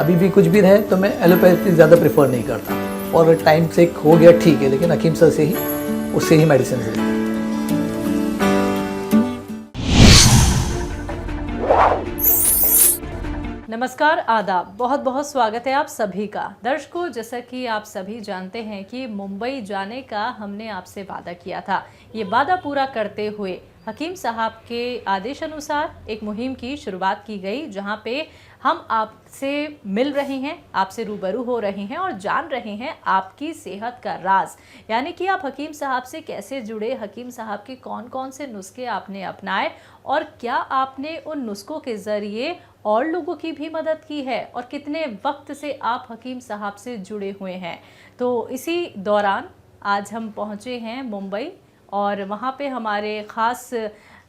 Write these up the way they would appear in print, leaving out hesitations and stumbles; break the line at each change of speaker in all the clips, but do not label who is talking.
अभी भी कुछ भी रहे तो मैं एलोपैथी ज़्यादा प्रेफर नहीं करता, और टाइम से हो गया ठीक है, लेकिन हकीम सर से ही उससे ही मेडिसिन लेते हैं।
नमस्कार, आदाब, बहुत बहुत स्वागत है आप सभी का। दर्शकों, जैसा कि आप सभी जानते हैं कि मुंबई जाने का हमने आपसे वादा किया था। ये वादा पूरा करते हुए हकीम साहब के आदेश अनुसार एक मुहिम की शुरुआत की गई, जहां पे हम आपसे मिल रहे हैं, आपसे रूबरू हो रहे हैं और जान रहे हैं आपकी सेहत का राज। यानी कि आप हकीम साहब से कैसे जुड़े, हकीम साहब के कौन कौन से नुस्खे आपने अपनाए और क्या आपने उन नुस्खों के ज़रिए और लोगों की भी मदद की है, और कितने वक्त से आप हकीम साहब से जुड़े हुए हैं। तो इसी दौरान आज हम पहुंचे हैं मुंबई, और वहां पे हमारे ख़ास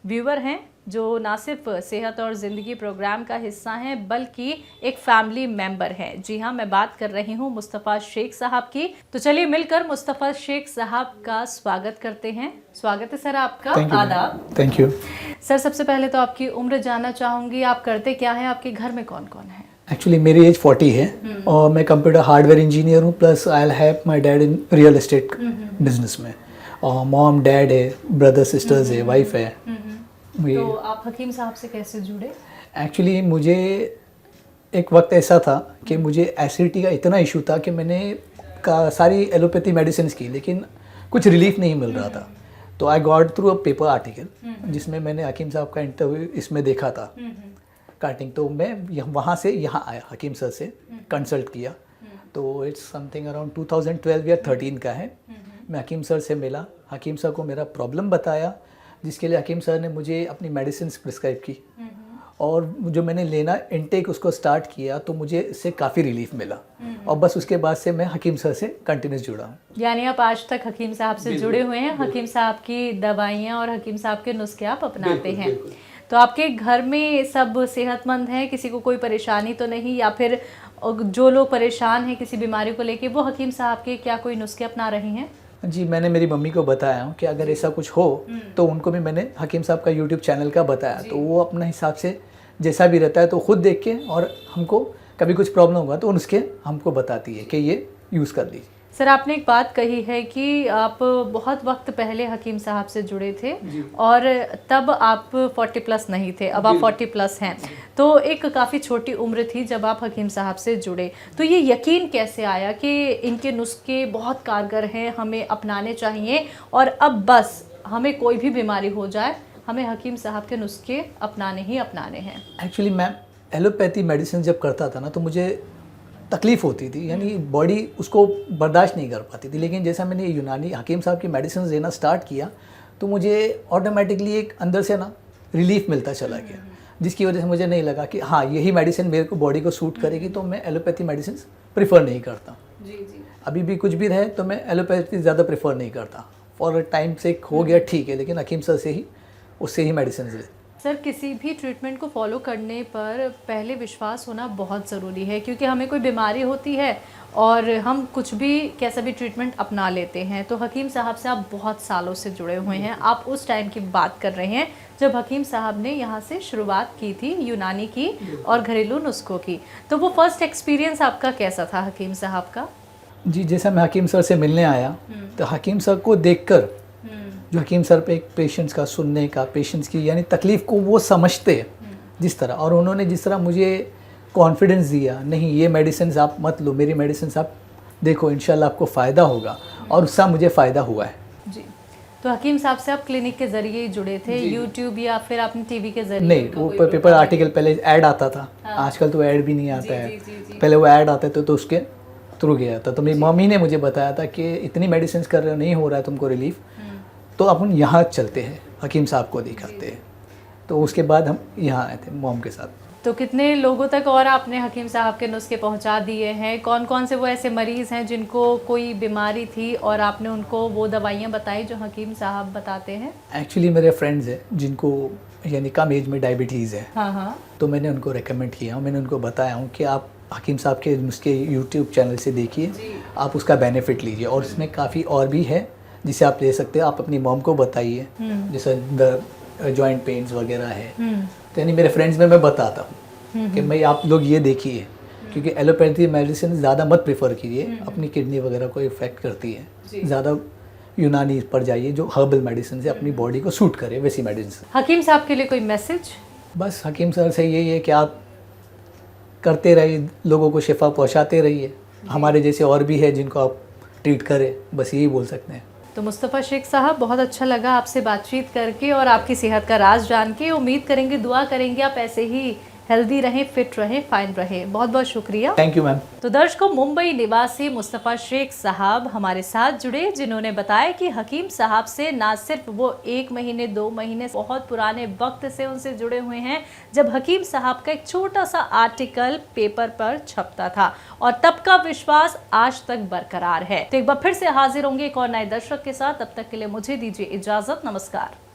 व्यूवर हैं जो ना सिर्फ सेहत और ज़िंदगी प्रोग्राम का हिस्सा हैं बल्कि एक फैमिली मेंबर हैं। जी हाँ, मैं बात कर रही हूँ मुस्तफ़ा शेख साहब की। तो चलिए मिलकर मुस्तफ़ा शेख साहब का स्वागत करते हैं। स्वागत है सर आपका। आदाब।
थैंक यू
सर, सबसे पहले तो आपकी उम्र जानना चाहूँगी, आप करते क्या हैं, आपके घर में कौन कौन है?
एक्चुअली मेरी एज 40 है और मैं कंप्यूटर हार्डवेयर इंजीनियर हूँ, plus I have my dad in real estate business में, और मॉम डैड है, ब्रदर सिस्टर्स है, वाइफ है।
तो आप हकीम साहब से कैसे जुड़े?
एक्चुअली मुझे एक वक्त ऐसा था कि मुझे एसिडिटी का इतना इशू था कि मैंने सारी एलोपैथी मेडिसिन की, लेकिन कुछ रिलीफ नहीं मिल रहा था। तो I got through a paper article जिसमें मैंने हकीम साहब का इंटरव्यू इसमें देखा था कार्टिंग। तो मैं वहाँ से यहाँ आया, हकीम सर से कंसल्ट किया। तो इट्स समथिंग अराउंड 2012 या 13 का है। मैं हकीम सर से मिला, हकीम सर को मेरा प्रॉब्लम बताया, जिसके लिए हकीम सर ने मुझे अपनी मेडिसिन प्रिस्क्राइब की, और जो मैंने लेना इनटेक उसको स्टार्ट किया तो मुझे इससे काफ़ी रिलीफ मिला, और बस उसके बाद से मैं हकीम सर से कंटिन्यूस जुड़ा हूँ।
यानी आप आज तक हकीम साहब से जुड़े हुए हैं, हकीम साहब की दवाइयाँ और हकीम साहब के नुस्खे आप अपनाते हैं। तो आपके घर में सब सेहतमंद हैं, किसी को कोई परेशानी तो नहीं, या फिर जो लोग परेशान हैं किसी बीमारी को लेके वो हकीम साहब के क्या कोई नुस्खे अपना रहे हैं?
जी, मैंने मेरी मम्मी को बताया हूँ कि अगर ऐसा कुछ हो तो उनको भी मैंने हकीम साहब का यूट्यूब चैनल का बताया, तो वो अपने हिसाब से जैसा भी रहता है तो ख़ुद देख के, और हमको कभी कुछ प्रॉब्लम होगा तो उसके हमको बताती है कि ये यूज़ कर लीजिए।
सर, आपने एक बात कही है कि आप बहुत वक्त पहले हकीम साहब से जुड़े थे और तब आप 40 प्लस नहीं थे, अब आप 40 प्लस हैं। तो एक काफ़ी छोटी उम्र थी जब आप हकीम साहब से जुड़े। तो ये यकीन कैसे आया कि इनके नुस्खे बहुत कारगर हैं, हमें अपनाने चाहिए, और अब बस हमें कोई भी बीमारी हो जाए हमें हकीम साहब के नुस्खे अपनाने ही अपनाने हैं?
एक्चुअली मैं एलोपैथी मेडिसिन जब करता था ना तो मुझे तकलीफ़ होती थी, यानी बॉडी उसको बर्दाश्त नहीं कर पाती थी। लेकिन जैसा मैंने यूनानी हकीम साहब की मेडिसिन लेना स्टार्ट किया तो मुझे ऑटोमेटिकली एक अंदर से ना रिलीफ मिलता चला गया, जिसकी वजह से मुझे नहीं लगा कि हाँ यही मेडिसिन मेरे को बॉडी को सूट करेगी, तो मैं एलोपैथी मेडिसिन प्रेफर नहीं करता। अभी भी कुछ भी रहे तो मैं एलोपैथी ज़्यादा प्रेफर नहीं करता, और टाइम से हो गया ठीक है, लेकिन हकीम सर से ही उससे ही मेडिसिन ले।
सर, किसी भी ट्रीटमेंट को फॉलो करने पर पहले विश्वास होना बहुत ज़रूरी है, क्योंकि हमें कोई बीमारी होती है और हम कुछ भी कैसा भी ट्रीटमेंट अपना लेते हैं। तो हकीम साहब से आप बहुत सालों से जुड़े हुए हैं, आप उस टाइम की बात कर रहे हैं जब हकीम साहब ने यहाँ से शुरुआत की थी यूनानी की और घरेलू नुस्खों की। तो वो फर्स्ट एक्सपीरियंस आपका कैसा था हकीम साहब का?
जी, जैसा मैं हकीम सर से मिलने आया तो हकीम सर को देखकर, जो हकीम सर पे एक पेशेंट्स का सुनने का, पेशेंट्स की यानी तकलीफ़ को वो समझते हैं जिस तरह, और उन्होंने जिस तरह मुझे कॉन्फिडेंस दिया, नहीं ये मेडिसिन आप मत लो, मेरी मेडिसिन आप देखो, इंशाल्लाह आपको फ़ायदा होगा, और उससे मुझे फ़ायदा हुआ है।
जी, तो हकीम साहब से आप क्लिनिक के ज़रिए ही जुड़े थे, यूट्यूब या फिर आपने टीवी के ज़रिए?
नहीं, वो पेपर आर्टिकल पहले ऐड आता था। आजकल तो ऐड भी नहीं आता है। पहले वो ऐड आते थे तो उसके थ्रू गया था। तो मेरी मम्मी ने मुझे बताया था कि इतनी मेडिसिन कर रहे हो, नहीं हो रहा है तुमको रिलीफ, तो अपन यहाँ चलते हैं, हकीम साहब को दिखाते हैं। तो उसके बाद हम यहाँ आए थे मॉम के साथ।
तो कितने लोगों तक और आपने हकीम साहब के नुस्खे पहुँचा दिए हैं? कौन कौन से वो ऐसे मरीज़ हैं जिनको कोई बीमारी थी और आपने उनको वो दवाइयाँ बताई जो हकीम साहब बताते हैं?
एक्चुअली मेरे फ्रेंड्स हैं जिनको यानी कम एज में डायबिटीज़ है।
हाँ।
तो मैंने उनको रिकमेंड किया और मैंने उनको बताया हूँ कि आप हकीम साहब के नुस्खे यूट्यूब चैनल से देखिए, आप उसका बेनिफिट लीजिए, और इसमें काफ़ी और भी है जिसे आप ले सकते हो। आप अपनी मॉम को बताइए, जैसे जॉइंट पेन्स वगैरह है, तो यानी मेरे फ्रेंड्स में मैं बताता हूँ कि भाई आप लोग ये देखिए, क्योंकि एलोपैथी मेडिसिन ज़्यादा मत प्रेफर कीजिए, अपनी किडनी वगैरह को इफेक्ट करती है। ज़्यादा यूनानी पर जाइए, जो हर्बल मेडिसिन से अपनी बॉडी को सूट करे, वैसी मेडिसिन।
हकीम साहब के लिए कोई मैसेज?
बस हकीम सर से यही है कि आप करते रहिए, लोगों को शिफा पहुंचाते रहिए। हमारे जैसे और भी है जिनको आप ट्रीट करें, बस यही बोल सकते हैं।
तो मुस्तफ़ा शेख साहब, बहुत अच्छा लगा आपसे बातचीत करके और आपकी सेहत का राज जान के। उम्मीद करेंगे, दुआ करेंगे आप ऐसे ही हेल्दी रहें, फिट रहें, फाइन रहें। बहुत बहुत शुक्रिया।
Thank you ma'am.
तो दर्शकों, मुंबई निवासी मुस्तफ़ा शेख साहब हमारे साथ जुड़े, जिन्होंने बताया कि हकीम साहब से ना सिर्फ वो 1 महीने 2 महीने, बहुत पुराने वक्त से उनसे जुड़े हुए हैं, जब हकीम साहब का एक छोटा सा आर्टिकल पेपर पर छपता था, और तब का विश्वास आज तक बरकरार है। तो एक बार फिर से हाजिर होंगे एक और नए दर्शक के साथ। तब तक के लिए मुझे दीजिए इजाजत। नमस्कार।